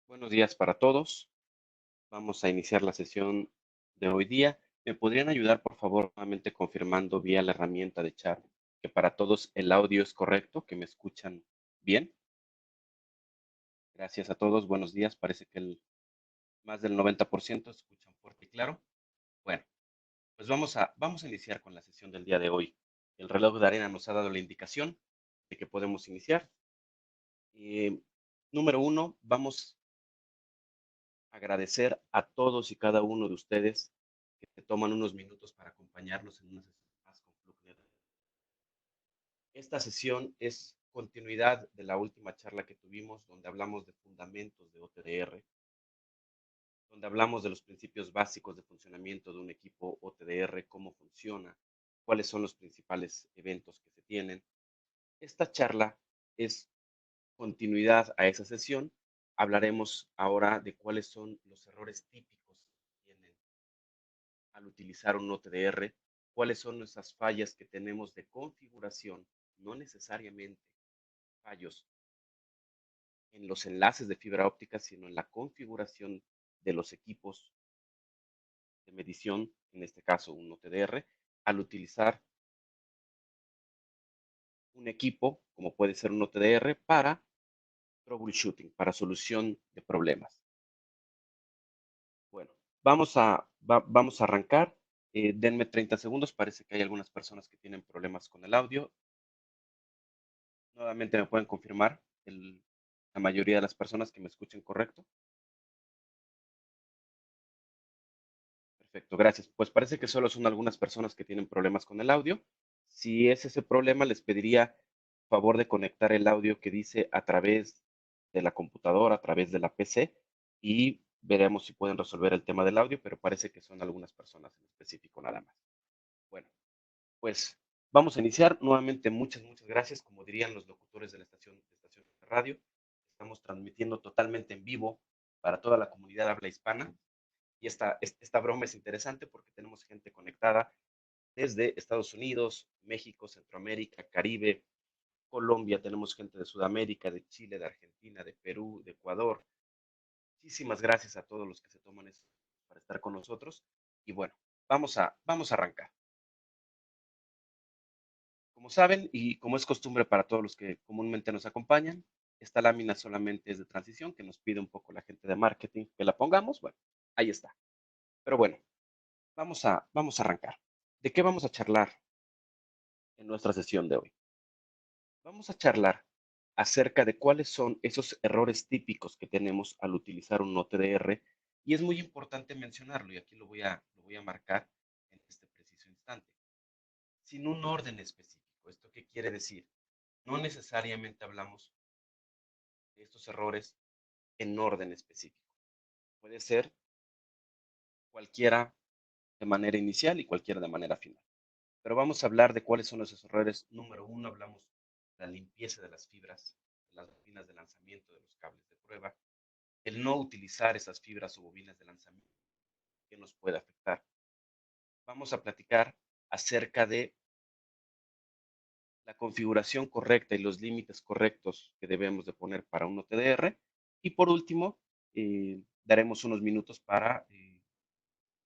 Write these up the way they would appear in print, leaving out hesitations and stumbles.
Buenos días para todos. Vamos a iniciar la sesión de hoy día. ¿Me podrían ayudar, por favor, nuevamente confirmando vía la herramienta de chat que para todos el audio es correcto, que me escuchan bien? Gracias a todos. Buenos días. Parece que más del 90% escuchan fuerte y claro. Bueno, pues vamos a iniciar con la sesión del día de hoy. El reloj de arena nos ha dado la indicación de que podemos iniciar. Número uno, vamos agradecer a todos y cada uno de ustedes que se toman unos minutos para acompañarnos en una sesión más con Fluke. Esta sesión es continuidad de la última charla que tuvimos, donde hablamos de fundamentos de OTDR, donde hablamos de los principios básicos de funcionamiento de un equipo OTDR, cómo funciona, cuáles son los principales eventos que se tienen. Esta charla es continuidad a esa sesión. Hablaremos ahora de cuáles son los errores típicos que tienen al utilizar un OTDR, cuáles son esas fallas que tenemos de configuración, no necesariamente fallos en los enlaces de fibra óptica, sino en la configuración de los equipos de medición, en este caso un OTDR, al utilizar un equipo, como puede ser un OTDR, para troubleshooting, para solución de problemas. Bueno, vamos a arrancar. Denme 30 segundos. Parece que hay algunas personas que tienen problemas con el audio. Nuevamente me pueden confirmar la mayoría de las personas que me escuchen correcto. Perfecto, gracias. Pues parece que solo son algunas personas que tienen problemas con el audio. Si es ese problema, les pediría favor de conectar el audio que dice a través de la computadora, a través de la PC, y veremos si pueden resolver el tema del audio, pero parece que son algunas personas en específico nada más. Bueno, pues vamos a iniciar. Nuevamente, muchas gracias. Como dirían los locutores de la estación de radio, estamos transmitiendo totalmente en vivo para toda la comunidad habla hispana. Y esta broma es interesante porque tenemos gente conectada desde Estados Unidos, México, Centroamérica, Caribe, Colombia, tenemos gente de Sudamérica, de Chile, de Argentina, de Perú, de Ecuador. Muchísimas gracias a todos los que se toman esto para estar con nosotros. Y bueno, vamos a arrancar. Como saben, y como es costumbre para todos los que comúnmente nos acompañan, esta lámina solamente es de transición, que nos pide un poco la gente de marketing que la pongamos. Bueno, ahí está. Pero bueno, vamos a arrancar. ¿De qué vamos a charlar en nuestra sesión de hoy? Vamos a charlar acerca de cuáles son esos errores típicos que tenemos al utilizar un OTDR, y es muy importante mencionarlo, y aquí lo voy a marcar en este preciso instante. Sin un orden específico. ¿Esto qué quiere decir? No necesariamente hablamos de estos errores en orden específico. Puede ser cualquiera de manera inicial y cualquiera de manera final. Pero vamos a hablar de cuáles son esos errores. Número uno, hablamos de la limpieza de las fibras, de las bobinas de lanzamiento de los cables de prueba, el no utilizar esas fibras o bobinas de lanzamiento que nos puede afectar. Vamos a platicar acerca de la configuración correcta y los límites correctos que debemos de poner para un OTDR. Y por último, daremos unos minutos para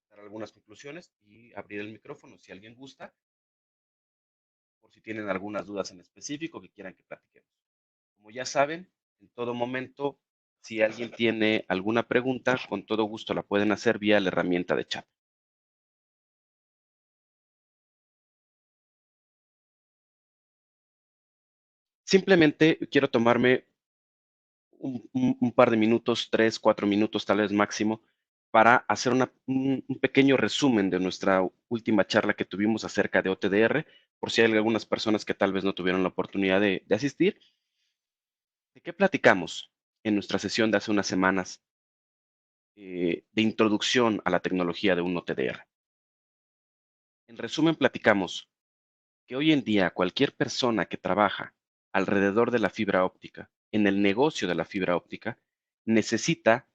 dar algunas conclusiones y abrir el micrófono si alguien gusta, por si tienen algunas dudas en específico que quieran que platiquemos. Como ya saben, en todo momento, si alguien tiene alguna pregunta, con todo gusto la pueden hacer vía la herramienta de chat. Simplemente quiero tomarme un par de minutos, 3, 4 minutos tal vez máximo, para hacer un pequeño resumen de nuestra última charla que tuvimos acerca de OTDR, por si hay algunas personas que tal vez no tuvieron la oportunidad de asistir. ¿De qué platicamos en nuestra sesión de hace unas semanas de introducción a la tecnología de un OTDR? En resumen, platicamos que hoy en día cualquier persona que trabaja alrededor de la fibra óptica, en el negocio de la fibra óptica, necesita,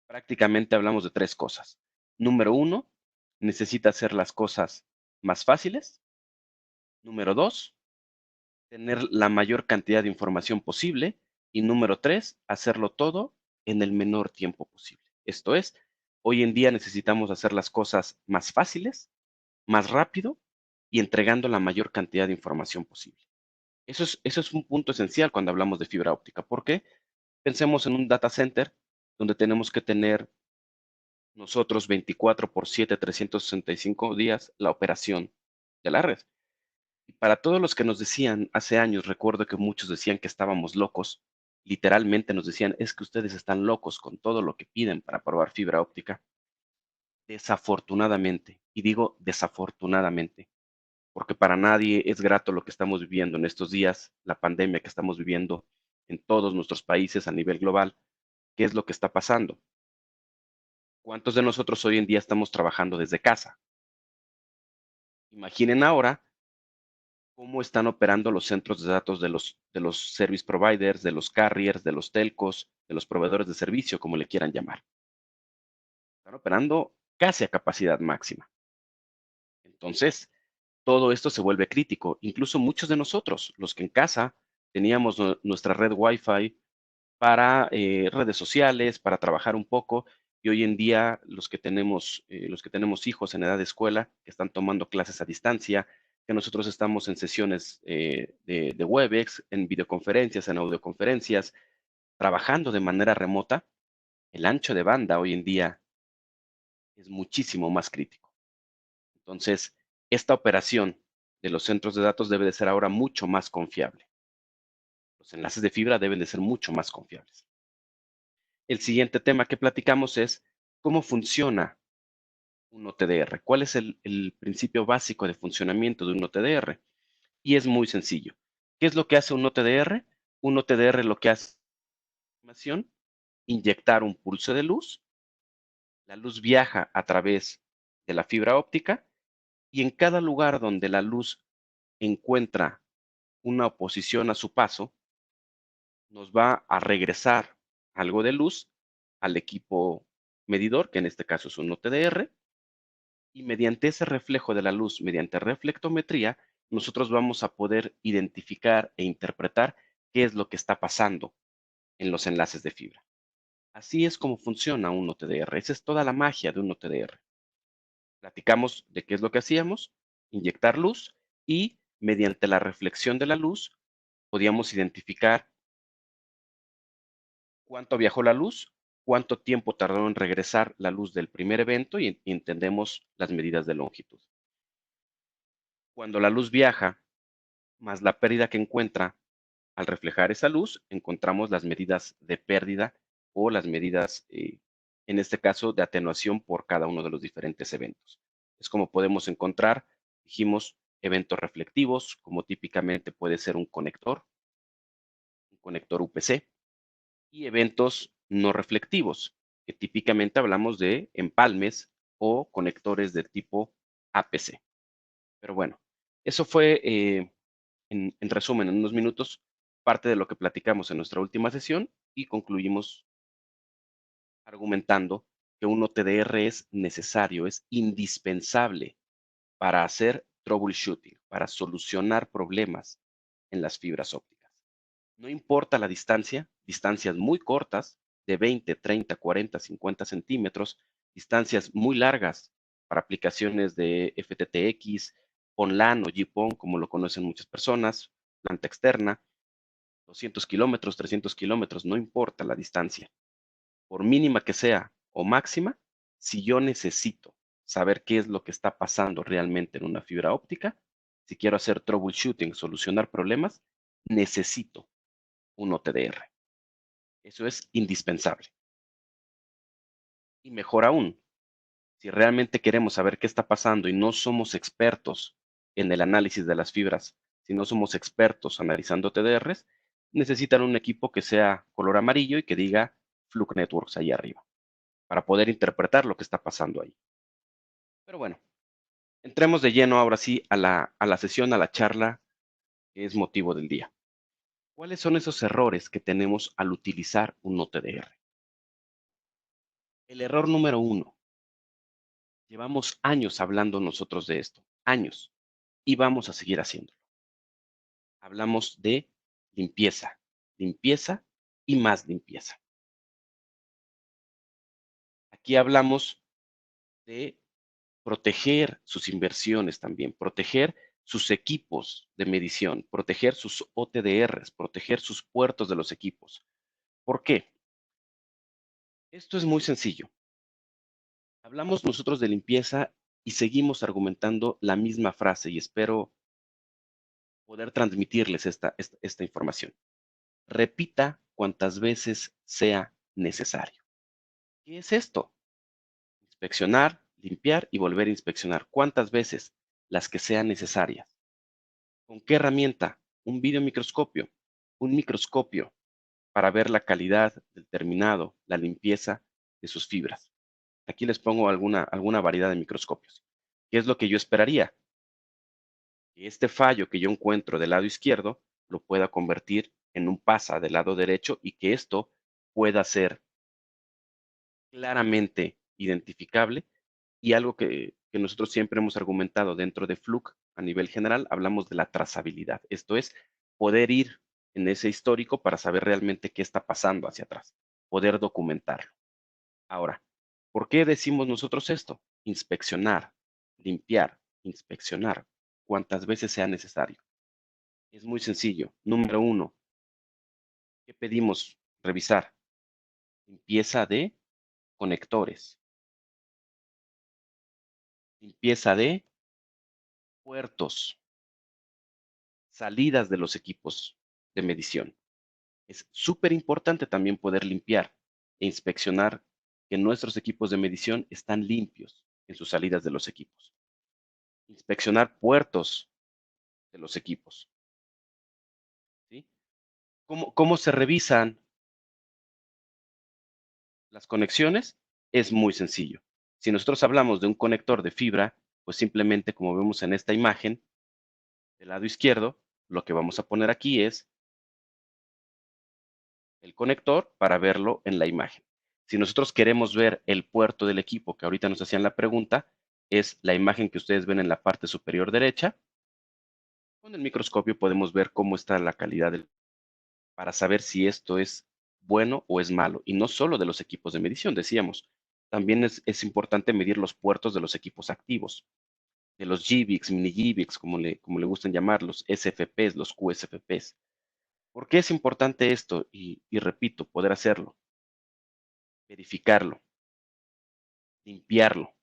prácticamente hablamos de tres cosas. Número uno, necesita hacer las cosas más fáciles. Número dos, tener la mayor cantidad de información posible. Y número tres, hacerlo todo en el menor tiempo posible. Esto es, hoy en día necesitamos hacer las cosas más fáciles, más rápido y entregando la mayor cantidad de información posible. Eso es un punto esencial cuando hablamos de fibra óptica. ¿Por qué? Pensemos en un data center donde tenemos que tener nosotros 24/7, 365 días la operación de la red. Y para todos los que nos decían hace años, recuerdo que muchos decían que estábamos locos, literalmente nos decían, es que ustedes están locos con todo lo que piden para probar fibra óptica. Desafortunadamente, y digo desafortunadamente, porque para nadie es grato lo que estamos viviendo en estos días, la pandemia que estamos viviendo en todos nuestros países a nivel global. ¿Qué es lo que está pasando? ¿Cuántos de nosotros hoy en día estamos trabajando desde casa? Imaginen ahora cómo están operando los centros de datos de los service providers, de los carriers, de los telcos, de los proveedores de servicio, como le quieran llamar. Están operando casi a capacidad máxima. Entonces, todo esto se vuelve crítico. Incluso muchos de nosotros, los que en casa teníamos nuestra red Wi-Fi para redes sociales, para trabajar un poco, y hoy en día los que tenemos hijos en edad de escuela, que están tomando clases a distancia, que nosotros estamos en sesiones de Webex, en videoconferencias, en audioconferencias, trabajando de manera remota, el ancho de banda hoy en día es muchísimo más crítico. Entonces, esta operación de los centros de datos debe de ser ahora mucho más confiable. Los enlaces de fibra deben de ser mucho más confiables. El siguiente tema que platicamos es cómo funciona un OTDR. ¿Cuál es el principio básico de funcionamiento de un OTDR? Y es muy sencillo. ¿Qué es lo que hace un OTDR? Un OTDR lo que hace es información, inyectar un pulso de luz, la luz viaja a través de la fibra óptica y en cada lugar donde la luz encuentra una oposición a su paso, nos va a regresar algo de luz al equipo medidor, que en este caso es un OTDR, y mediante ese reflejo de la luz, mediante reflectometría, nosotros vamos a poder identificar e interpretar qué es lo que está pasando en los enlaces de fibra. Así es como funciona un OTDR. Esa es toda la magia de un OTDR. Platicamos de qué es lo que hacíamos, inyectar luz y mediante la reflexión de la luz podíamos identificar cuánto viajó la luz, cuánto tiempo tardó en regresar la luz del primer evento y entendemos las medidas de longitud. Cuando la luz viaja, más la pérdida que encuentra al reflejar esa luz, encontramos las medidas de pérdida o las medidas, en este caso, de atenuación por cada uno de los diferentes eventos. Es como podemos encontrar, dijimos, eventos reflectivos, como típicamente puede ser un conector UPC, y eventos no reflectivos, que típicamente hablamos de empalmes o conectores de tipo APC. Pero bueno, eso fue, en resumen, en unos minutos, parte de lo que platicamos en nuestra última sesión y concluimos argumentando que un OTDR es necesario, es indispensable para hacer troubleshooting, para solucionar problemas en las fibras ópticas. No importa la distancia, distancias muy cortas, de 20, 30, 40, 50 centímetros, distancias muy largas para aplicaciones de FTTX, PON-LAN o GPON, como lo conocen muchas personas, planta externa, 200 kilómetros, 300 kilómetros, no importa la distancia, por mínima que sea o máxima, si yo necesito saber qué es lo que está pasando realmente en una fibra óptica, si quiero hacer troubleshooting, solucionar problemas, necesito un OTDR. Eso es indispensable. Y mejor aún, si realmente queremos saber qué está pasando y no somos expertos en el análisis de las fibras, si no somos expertos analizando TDRs, necesitan un equipo que sea color amarillo y que diga Fluke Networks ahí arriba, para poder interpretar lo que está pasando ahí. Pero bueno, entremos de lleno ahora sí a la sesión, a la charla que es motivo del día. ¿Cuáles son esos errores que tenemos al utilizar un OTDR? El error número uno. Llevamos años hablando nosotros de esto, años, y vamos a seguir haciéndolo. Hablamos de limpieza, limpieza y más limpieza. Aquí hablamos de proteger sus inversiones también, proteger sus equipos de medición, proteger sus OTDRs, proteger sus puertos de los equipos. ¿Por qué? Esto es muy sencillo. Hablamos nosotros de limpieza y seguimos argumentando la misma frase y espero poder transmitirles esta información. Repita cuantas veces sea necesario. ¿Qué es esto? Inspeccionar, limpiar y volver a inspeccionar. ¿Cuántas veces? Las que sean necesarias. ¿Con qué herramienta? Un videomicroscopio. Un microscopio para ver la calidad del terminado, la limpieza de sus fibras. Aquí les pongo alguna variedad de microscopios. ¿Qué es lo que yo esperaría? Que este fallo que yo encuentro del lado izquierdo lo pueda convertir en un PASA del lado derecho y que esto pueda ser claramente identificable y algo que nosotros siempre hemos argumentado dentro de Fluke a nivel general, hablamos de la trazabilidad. Esto es poder ir en ese histórico para saber realmente qué está pasando hacia atrás, poder documentarlo. Ahora, ¿por qué decimos nosotros esto? Inspeccionar, limpiar, inspeccionar, cuantas veces sea necesario. Es muy sencillo. Número uno, ¿qué pedimos revisar? Limpieza de conectores, limpieza de puertos, salidas de los equipos de medición. Es súper importante también poder limpiar e inspeccionar que nuestros equipos de medición están limpios en sus salidas de los equipos. Inspeccionar puertos de los equipos. ¿Sí? ¿Cómo se revisan las conexiones? Es muy sencillo. Si nosotros hablamos de un conector de fibra, pues simplemente como vemos en esta imagen, del lado izquierdo, lo que vamos a poner aquí es el conector para verlo en la imagen. Si nosotros queremos ver el puerto del equipo, que ahorita nos hacían la pregunta, es la imagen que ustedes ven en la parte superior derecha. Con el microscopio podemos ver cómo está la calidad para saber si esto es bueno o es malo. Y no solo de los equipos de medición, decíamos. También es importante medir los puertos de los equipos activos, de los GBICs, mini GBICs, como le gustan llamarlos, SFPs, los QSFPs. ¿Por qué es importante esto? Y repito, poder hacerlo, verificarlo, limpiarlo.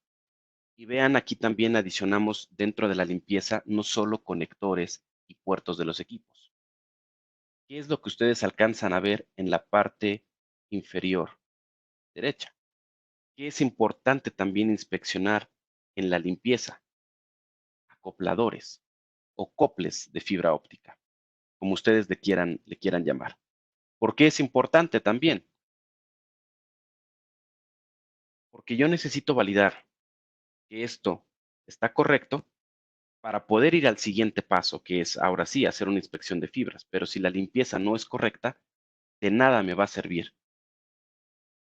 Y vean, aquí también adicionamos dentro de la limpieza no solo conectores y puertos de los equipos. ¿Qué es lo que ustedes alcanzan a ver en la parte inferior derecha? ¿Qué es importante también inspeccionar en la limpieza? Acopladores o coples de fibra óptica, como ustedes le quieran llamar. ¿Por qué es importante también? Porque yo necesito validar que esto está correcto para poder ir al siguiente paso, que es ahora sí hacer una inspección de fibras. Pero si la limpieza no es correcta, de nada me va a servir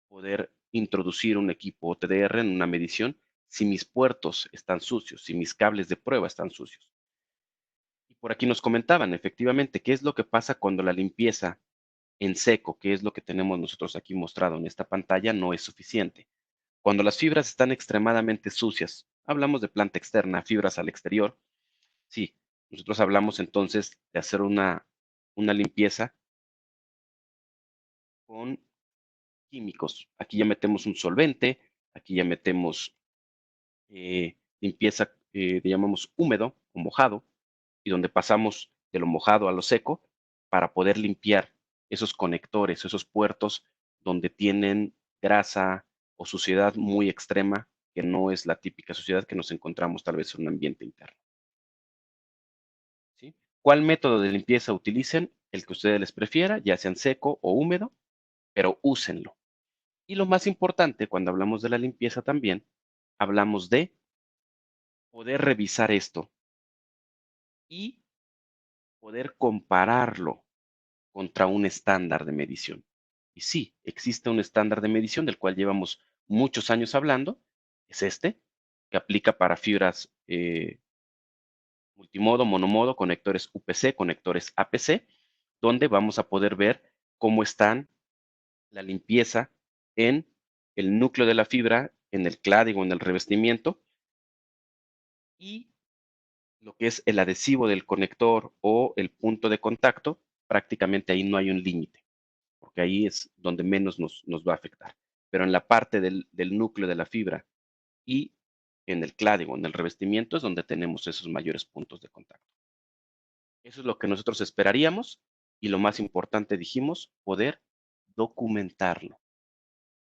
poder introducir un equipo OTDR en una medición si mis puertos están sucios, si mis cables de prueba están sucios. Y por aquí nos comentaban, efectivamente, qué es lo que pasa cuando la limpieza en seco, que es lo que tenemos nosotros aquí mostrado en esta pantalla, no es suficiente. Cuando las fibras están extremadamente sucias, hablamos de planta externa, fibras al exterior, sí, nosotros hablamos entonces de hacer una limpieza con químicos. Aquí ya metemos un solvente, aquí ya metemos limpieza, le llamamos húmedo o mojado, y donde pasamos de lo mojado a lo seco para poder limpiar esos conectores, esos puertos donde tienen grasa o suciedad muy extrema, que no es la típica suciedad que nos encontramos tal vez en un ambiente interno. ¿Sí? ¿Cuál método de limpieza utilicen? El que ustedes les prefiera, ya sean seco o húmedo, pero úsenlo. Y lo más importante, cuando hablamos de la limpieza también, hablamos de poder revisar esto y poder compararlo contra un estándar de medición. Y sí, existe un estándar de medición del cual llevamos muchos años hablando, es este, que aplica para fibras multimodo, monomodo, conectores UPC, conectores APC, donde vamos a poder ver cómo están la limpieza en el núcleo de la fibra en el cladding o en el revestimiento y lo que es el adhesivo del conector o el punto de contacto, prácticamente ahí no hay un límite, porque ahí es donde menos nos va a afectar. Pero en la parte del núcleo de la fibra y en el cladding o en el revestimiento es donde tenemos esos mayores puntos de contacto. Eso es lo que nosotros esperaríamos y lo más importante, dijimos, poder documentarlo,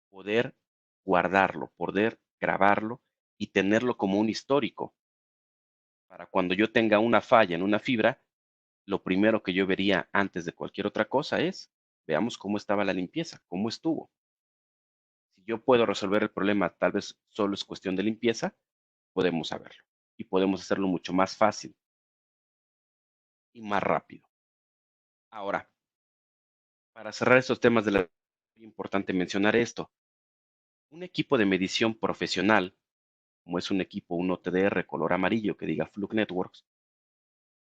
poder guardarlo, poder grabarlo y tenerlo como un histórico para cuando yo tenga una falla en una fibra, lo primero que yo vería antes de cualquier otra cosa es, veamos cómo estaba la limpieza, cómo estuvo. Si yo puedo resolver el problema, tal vez solo es cuestión de limpieza, podemos saberlo y podemos hacerlo mucho más fácil y más rápido. Ahora, para cerrar estos temas de la, es importante mencionar esto. Un equipo de medición profesional, como es un equipo, un OTDR color amarillo que diga Fluke Networks,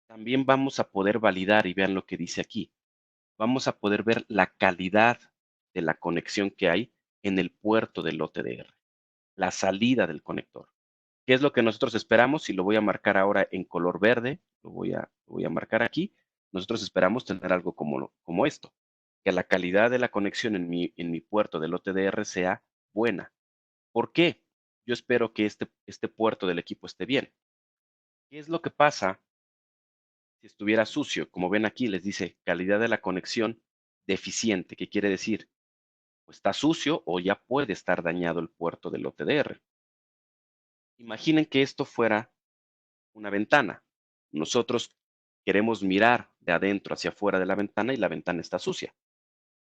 también vamos a poder validar, y vean lo que dice aquí, vamos a poder ver la calidad de la conexión que hay en el puerto del OTDR, la salida del conector. ¿Qué es lo que nosotros esperamos? Y lo voy a marcar ahora en color verde, lo voy a marcar aquí. Nosotros esperamos tener algo como esto, que la calidad de la conexión en mi puerto del OTDR sea buena. ¿Por qué? Yo espero que este puerto del equipo esté bien. ¿Qué es lo que pasa si estuviera sucio? Como ven aquí, les dice calidad de la conexión deficiente. ¿Qué quiere decir? Pues está sucio o ya puede estar dañado el puerto del OTDR. Imaginen que esto fuera una ventana. Nosotros queremos mirar de adentro hacia afuera de la ventana y la ventana está sucia.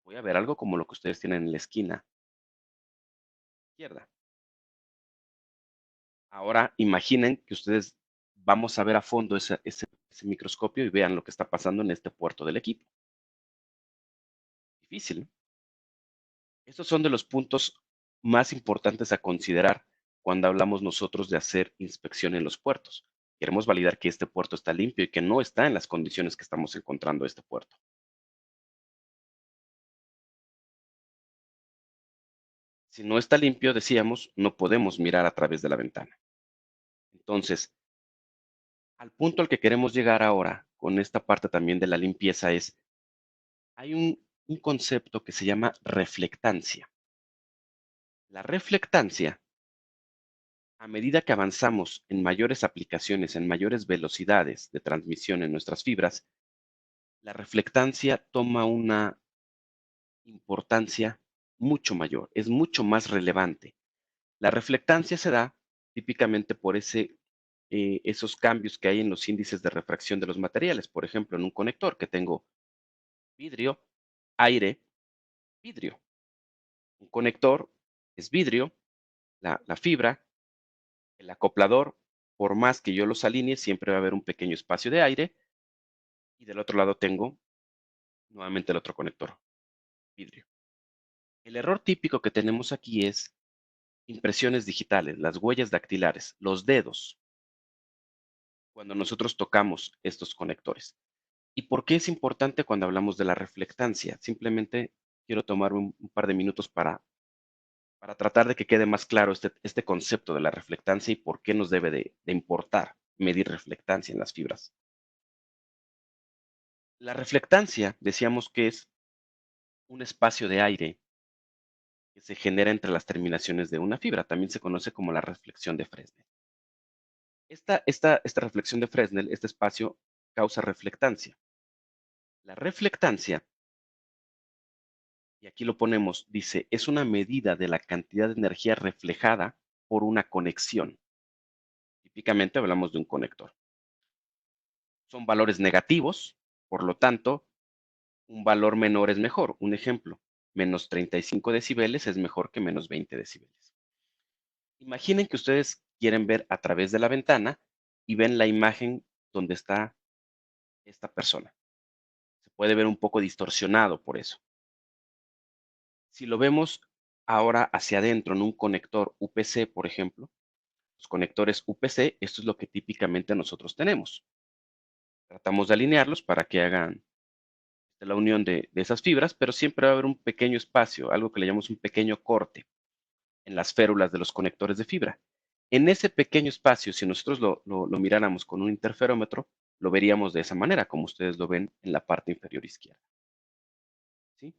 Voy a ver algo como lo que ustedes tienen en la esquina izquierda. Ahora imaginen que ustedes vamos a ver a fondo ese microscopio y vean lo que está pasando en este puerto del equipo. Difícil, ¿no? Estos son de los puntos más importantes a considerar cuando hablamos nosotros de hacer inspección en los puertos. Queremos validar que este puerto está limpio y que no está en las condiciones que estamos encontrando este puerto. Si no está limpio, decíamos, no podemos mirar a través de la ventana. Entonces, al punto al que queremos llegar ahora con esta parte también de la limpieza es, hay un concepto que se llama reflectancia. La reflectancia, a medida que avanzamos en mayores aplicaciones, en mayores velocidades de transmisión en nuestras fibras, la reflectancia toma una importancia mucho mayor, es mucho más relevante. La reflectancia se da típicamente por esos cambios que hay en los índices de refracción de los materiales. Por ejemplo, en un conector que tengo vidrio, aire, vidrio. Un conector es vidrio, la fibra, el acoplador, por más que yo los alinee, siempre va a haber un pequeño espacio de aire. Y del otro lado tengo nuevamente el otro conector, vidrio. El error típico que tenemos aquí es impresiones digitales, las huellas dactilares, los dedos, cuando nosotros tocamos estos conectores. ¿Y por qué es importante cuando hablamos de la reflectancia? Simplemente quiero tomar un par de minutos para tratar de que quede más claro este concepto de la reflectancia y por qué nos debe de importar medir reflectancia en las fibras. La reflectancia, decíamos que es un espacio de aire que se genera entre las terminaciones de una fibra. También se conoce como la reflexión de Fresnel. Esta reflexión de Fresnel, este espacio, causa reflectancia. La reflectancia, y aquí lo ponemos, dice, es una medida de la cantidad de energía reflejada por una conexión. Típicamente hablamos de un conector. Son valores negativos, por lo tanto, un valor menor es mejor. Un ejemplo, menos 35 decibeles es mejor que menos 20 decibeles. Imaginen que ustedes quieren ver a través de la ventana y ven la imagen donde está esta persona. Se puede ver un poco distorsionado por eso. Si lo vemos ahora hacia adentro en un conector UPC, por ejemplo, los conectores UPC, esto es lo que típicamente nosotros tenemos. Tratamos de alinearlos para que hagan la unión de esas fibras, pero siempre va a haber un pequeño espacio, algo que le llamamos un pequeño corte. en las férulas de los conectores de fibra. En ese pequeño espacio, si nosotros lo miráramos con un interferómetro, lo veríamos de esa manera, como ustedes lo ven en la parte inferior izquierda. ¿Sí?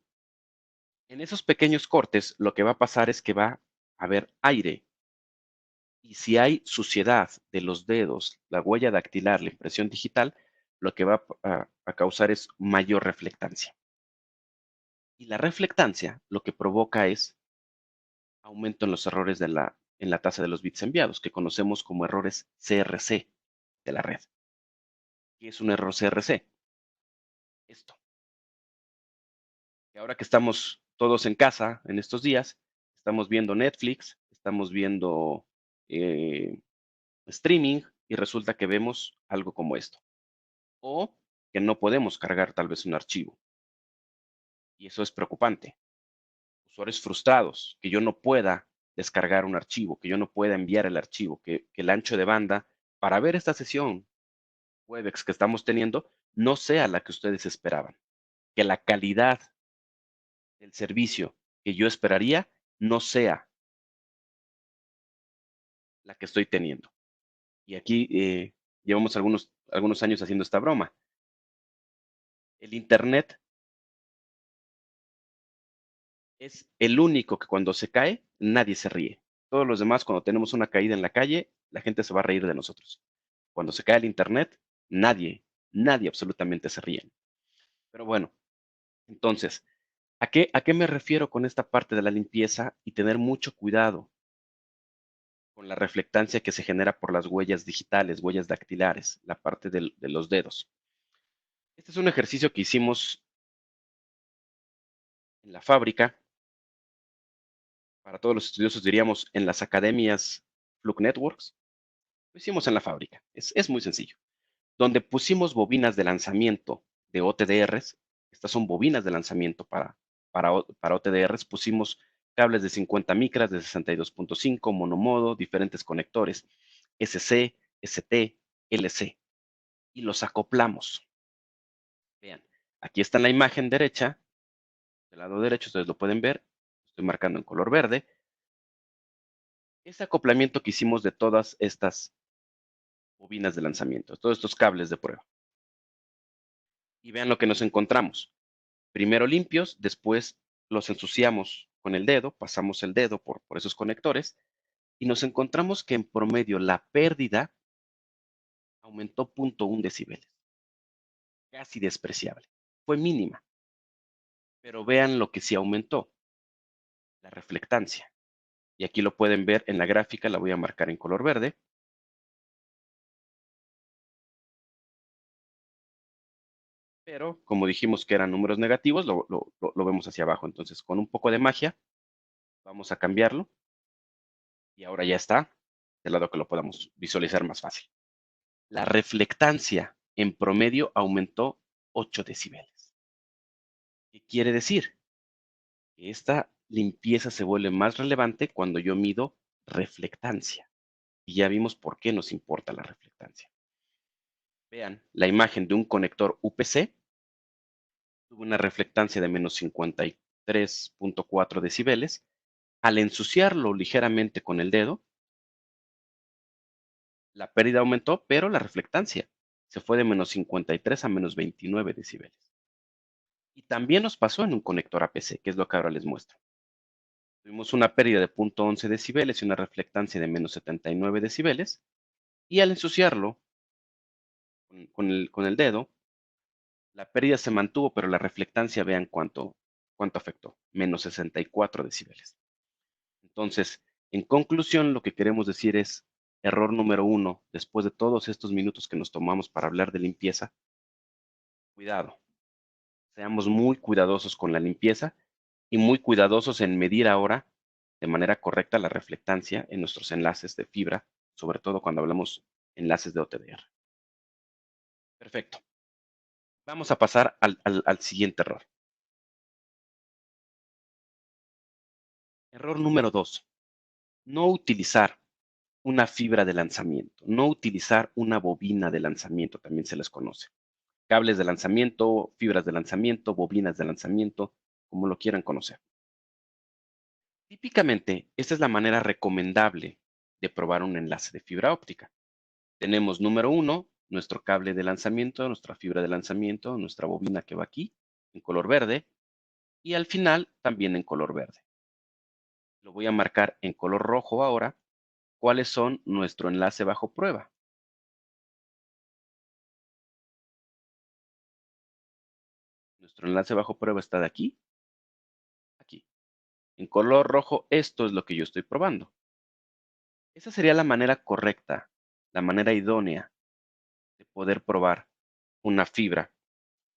En esos pequeños cortes, lo que va a pasar es que va a haber aire. Y si hay suciedad de los dedos, la huella dactilar, la impresión digital, lo que va a causar es mayor reflectancia. Y la reflectancia lo que provoca es aumento en los errores en la tasa de los bits enviados, que conocemos como errores CRC de la red. ¿Qué es un error CRC? Esto. Y ahora que estamos todos en casa en estos días, estamos viendo Netflix, estamos viendo streaming y resulta que vemos algo como esto. O que no podemos cargar tal vez un archivo. Y eso es preocupante. Usuarios frustrados, que yo no pueda descargar un archivo, que yo no pueda enviar el archivo, que el ancho de banda para ver esta sesión Webex que estamos teniendo no sea la que ustedes esperaban, que la calidad del servicio que yo esperaría no sea la que estoy teniendo. Y aquí llevamos algunos años haciendo esta broma. El Internet es el único que cuando se cae, nadie se ríe. Todos los demás, cuando tenemos una caída en la calle, la gente se va a reír de nosotros. Cuando se cae el Internet, nadie absolutamente se ríe. Pero bueno, entonces, ¿a qué me refiero con esta parte de la limpieza y tener mucho cuidado con la reflectancia que se genera por las huellas digitales, huellas dactilares, la parte de los dedos? Este es un ejercicio que hicimos en la fábrica. Para todos los estudiosos diríamos en las academias Fluke Networks. Lo hicimos en la fábrica. Es muy sencillo. Donde pusimos bobinas de lanzamiento de OTDRs. Estas son bobinas de lanzamiento para OTDRs. Pusimos cables de 50 micras, de 62.5, monomodo, diferentes conectores, SC, ST, LC. Y los acoplamos. Vean, aquí está en la imagen derecha, del lado derecho, ustedes lo pueden ver. Estoy marcando en color verde. Ese acoplamiento que hicimos de todas estas bobinas de lanzamiento, todos estos cables de prueba. Y vean lo que nos encontramos. Primero limpios, después los ensuciamos con el dedo, pasamos el dedo por esos conectores y nos encontramos que en promedio la pérdida aumentó 0.1 decibeles. Casi despreciable. Fue mínima. Pero vean lo que sí aumentó, la reflectancia. Y aquí lo pueden ver en la gráfica, la voy a marcar en color verde. Pero como dijimos que eran números negativos, lo vemos hacia abajo. Entonces, con un poco de magia, vamos a cambiarlo. Y ahora ya está, del lado que lo podamos visualizar más fácil. La reflectancia en promedio aumentó 8 decibeles. ¿Qué quiere decir? Que esta limpieza se vuelve más relevante cuando yo mido reflectancia. Y ya vimos por qué nos importa la reflectancia. Vean la imagen de un conector UPC. Tuvo una reflectancia de menos 53.4 decibeles. Al ensuciarlo ligeramente con el dedo, la pérdida aumentó, pero la reflectancia se fue de menos 53 a menos 29 decibeles. Y también nos pasó en un conector APC, que es lo que ahora les muestro. Tuvimos una pérdida de 0.11 decibeles y una reflectancia de menos 79 decibeles. Y al ensuciarlo con el dedo, la pérdida se mantuvo, pero la reflectancia, vean cuánto afectó, menos 64 decibeles. Entonces, en conclusión, lo que queremos decir es, error número 1, después de todos estos minutos que nos tomamos para hablar de limpieza, cuidado. Seamos muy cuidadosos con la limpieza y muy cuidadosos en medir ahora de manera correcta la reflectancia en nuestros enlaces de fibra, sobre todo cuando hablamos enlaces de OTDR. Perfecto. Vamos a pasar al siguiente error. Error número 2. No utilizar una fibra de lanzamiento, no utilizar una bobina de lanzamiento, también se les conoce. Cables de lanzamiento, fibras de lanzamiento, bobinas de lanzamiento, como lo quieran conocer. Típicamente, esta es la manera recomendable de probar un enlace de fibra óptica. Tenemos número uno, nuestro cable de lanzamiento, nuestra fibra de lanzamiento, nuestra bobina que va aquí en color verde y al final también en color verde. Lo voy a marcar en color rojo ahora. ¿Cuáles son nuestro enlace bajo prueba? Nuestro enlace bajo prueba está de aquí, aquí. En color rojo, esto es lo que yo estoy probando. Esa sería la manera correcta, la manera idónea de poder probar una fibra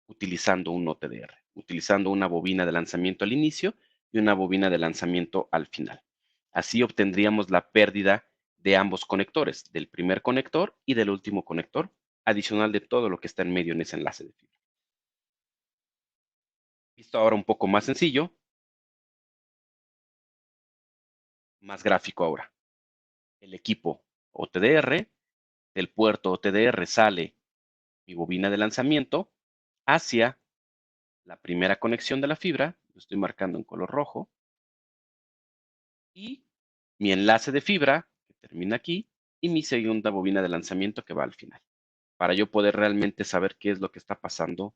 utilizando un OTDR, utilizando una bobina de lanzamiento al inicio y una bobina de lanzamiento al final. Así obtendríamos la pérdida de ambos conectores, del primer conector y del último conector, adicional de todo lo que está en medio en ese enlace de fibra. Visto ahora un poco más sencillo, más gráfico ahora. El equipo OTDR, del puerto OTDR sale mi bobina de lanzamiento hacia la primera conexión de la fibra, lo estoy marcando en color rojo, y mi enlace de fibra, que termina aquí, y mi segunda bobina de lanzamiento que va al final, para yo poder realmente saber qué es lo que está pasando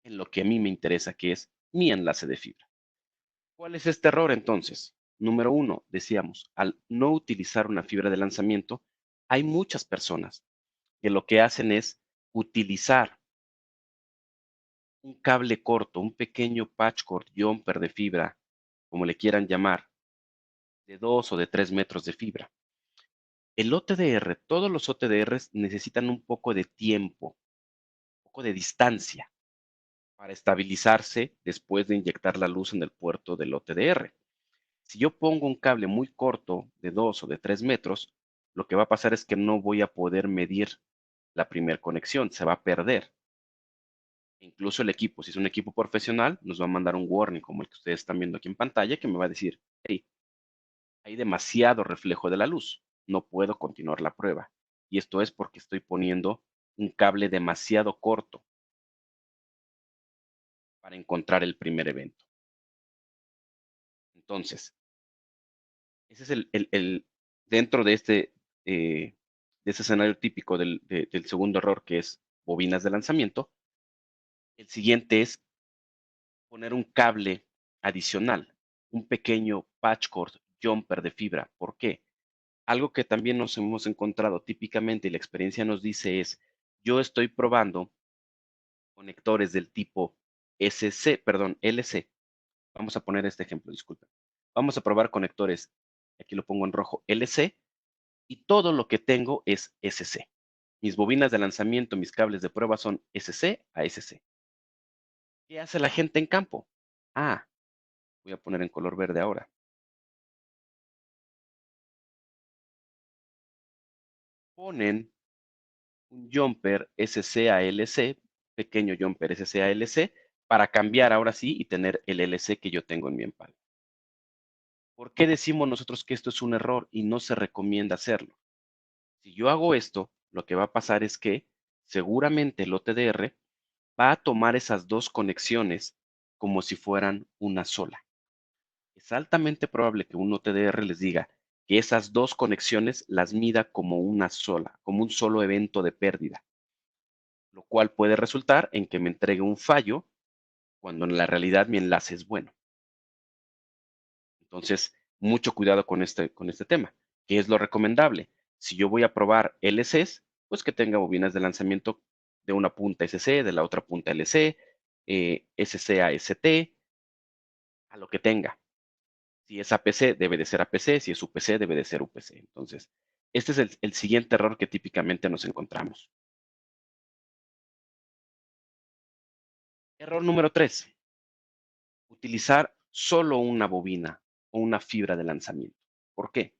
en lo que a mí me interesa, que es mi enlace de fibra. ¿Cuál es este error entonces? Número uno, decíamos, al no utilizar una fibra de lanzamiento, hay muchas personas que lo que hacen es utilizar un cable corto, un pequeño patch cord jumper de fibra, como le quieran llamar, de 2 o de 3 metros de fibra. El OTDR, todos los OTDRs necesitan un poco de tiempo, un poco de distancia para estabilizarse después de inyectar la luz en el puerto del OTDR. Si yo pongo un cable muy corto de 2 o de 3 metros, lo que va a pasar es que no voy a poder medir la primera conexión, se va a perder. Incluso el equipo, si es un equipo profesional, nos va a mandar un warning como el que ustedes están viendo aquí en pantalla, que me va a decir, hey, hay demasiado reflejo de la luz, no puedo continuar la prueba. Y esto es porque estoy poniendo un cable demasiado corto para encontrar el primer evento. Entonces, ese es dentro de este escenario típico del segundo error, que es bobinas de lanzamiento. El siguiente es poner un cable adicional, un pequeño patch cord jumper de fibra. ¿Por qué? Algo que también nos hemos encontrado típicamente y la experiencia nos dice es, yo estoy probando conectores del tipo SC, perdón, LC. Vamos a poner este ejemplo, disculpen. Vamos a probar conectores, aquí lo pongo en rojo, LC, y todo lo que tengo es SC. Mis bobinas de lanzamiento, mis cables de prueba son SC a SC. ¿Qué hace la gente en campo? Ah, voy a poner en color verde ahora. Ponen un jumper SC a LC, pequeño jumper SC a LC, para cambiar ahora sí y tener el LC que yo tengo en mi empalme. ¿Por qué decimos nosotros que esto es un error y no se recomienda hacerlo? Si yo hago esto, lo que va a pasar es que seguramente el OTDR va a tomar esas dos conexiones como si fueran una sola. Es altamente probable que un OTDR les diga que esas dos conexiones las mida como una sola, como un solo evento de pérdida, lo cual puede resultar en que me entregue un fallo cuando en la realidad mi enlace es bueno. Entonces, mucho cuidado con este tema. ¿Qué es lo recomendable? Si yo voy a probar LCs, pues que tenga bobinas de lanzamiento de una punta SC, de la otra punta LC, SC a ST, a lo que tenga. Si es APC, debe de ser APC, si es UPC, debe de ser UPC. Entonces, este es el siguiente error que típicamente nos encontramos. Error número 3, utilizar solo una bobina o una fibra de lanzamiento. ¿Por qué?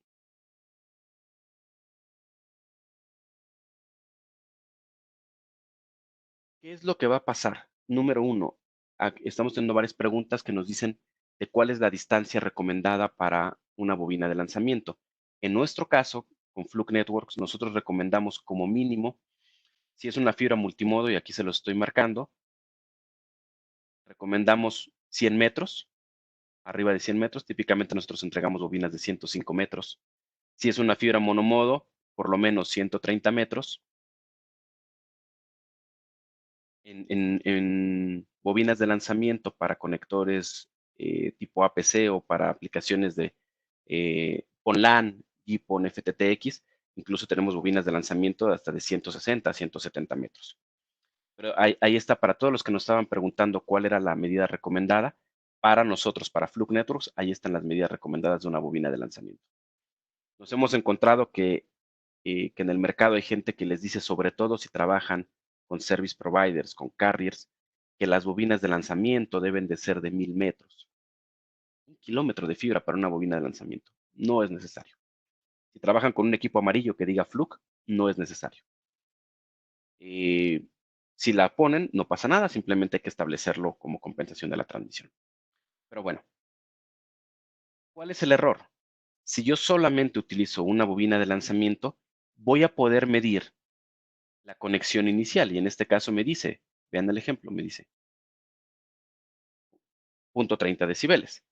¿Qué es lo que va a pasar? Número uno, estamos teniendo varias preguntas que nos dicen de cuál es la distancia recomendada para una bobina de lanzamiento. En nuestro caso, con Fluke Networks, nosotros recomendamos como mínimo, si es una fibra multimodo, y aquí se lo estoy marcando, recomendamos 100 metros arriba de 100 metros, típicamente nosotros entregamos bobinas de 105 metros. Si es una fibra monomodo, por lo menos 130 metros. En bobinas de lanzamiento para conectores tipo APC o para aplicaciones de PON LAN, GPON, FTTX, incluso tenemos bobinas de lanzamiento hasta de 160 a 170 metros. Pero ahí está, para todos los que nos estaban preguntando cuál era la medida recomendada, para nosotros, para Fluke Networks, ahí están las medidas recomendadas de una bobina de lanzamiento. Nos hemos encontrado que en el mercado hay gente que les dice, sobre todo si trabajan con service providers, con carriers, que las bobinas de lanzamiento deben de ser de 1000 metros. 1 kilómetro de fibra para una bobina de lanzamiento. No es necesario. Si trabajan con un equipo amarillo que diga Fluke, no es necesario. Si la ponen, no pasa nada, simplemente hay que establecerlo como compensación de la transmisión. Pero bueno, ¿cuál es el error? Si yo solamente utilizo una bobina de lanzamiento, voy a poder medir la conexión inicial y en este caso me dice, vean el ejemplo, me dice 0.30 decibeles.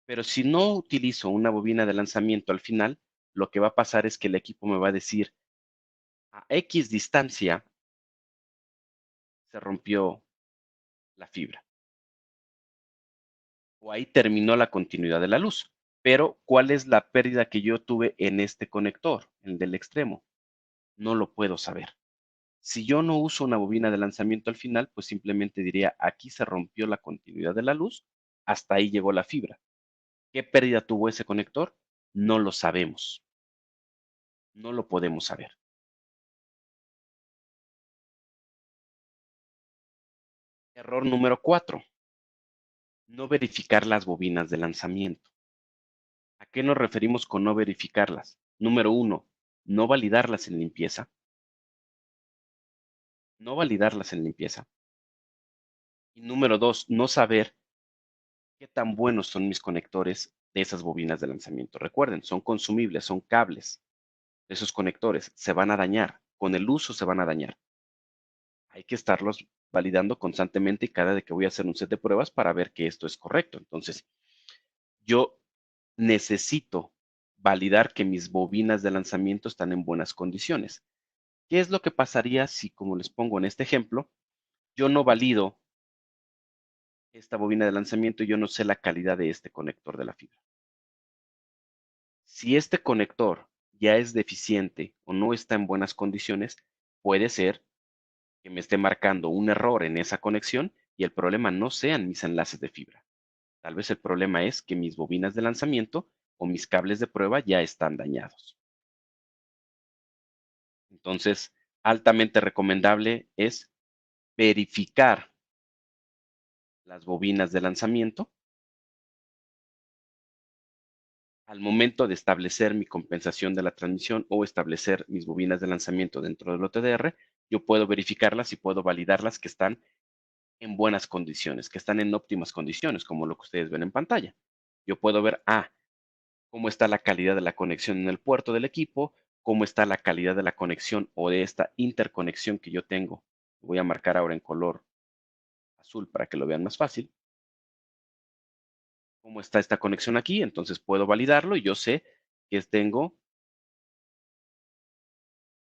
Pero si no utilizo una bobina de lanzamiento al final, lo que va a pasar es que el equipo me va a decir, a X distancia se rompió la fibra. O ahí terminó la continuidad de la luz. Pero, ¿cuál es la pérdida que yo tuve en este conector, el del extremo? No lo puedo saber. Si yo no uso una bobina de lanzamiento al final, pues simplemente diría, aquí se rompió la continuidad de la luz, hasta ahí llegó la fibra. ¿Qué pérdida tuvo ese conector? No lo sabemos. No lo podemos saber. Error número 4. No verificar las bobinas de lanzamiento. ¿A qué nos referimos con no verificarlas? Número 1, no validarlas en limpieza. No validarlas en limpieza. Y número 2, no saber qué tan buenos son mis conectores de esas bobinas de lanzamiento. Recuerden, son consumibles, son cables de esos conectores. Se van a dañar. Con el uso se van a dañar. Hay que estarlos validando constantemente y cada vez que voy a hacer un set de pruebas para ver que esto es correcto. Entonces, yo necesito validar que mis bobinas de lanzamiento están en buenas condiciones. ¿Qué es lo que pasaría si, como les pongo en este ejemplo, yo no valido esta bobina de lanzamiento y yo no sé la calidad de este conector de la fibra? Si este conector ya es deficiente o no está en buenas condiciones, puede ser que me esté marcando un error en esa conexión y el problema no sean mis enlaces de fibra. Tal vez el problema es que mis bobinas de lanzamiento o mis cables de prueba ya están dañados. Entonces, altamente recomendable es verificar las bobinas de lanzamiento al momento de establecer mi compensación de la transmisión o establecer mis bobinas de lanzamiento dentro del OTDR. Yo puedo verificarlas y puedo validarlas que están en buenas condiciones, que están en óptimas condiciones, como lo que ustedes ven en pantalla. Yo puedo ver, cómo está la calidad de la conexión en el puerto del equipo, cómo está la calidad de la conexión o de esta interconexión que yo tengo. Voy a marcar ahora en color azul para que lo vean más fácil. Cómo está esta conexión aquí, entonces puedo validarlo y yo sé que tengo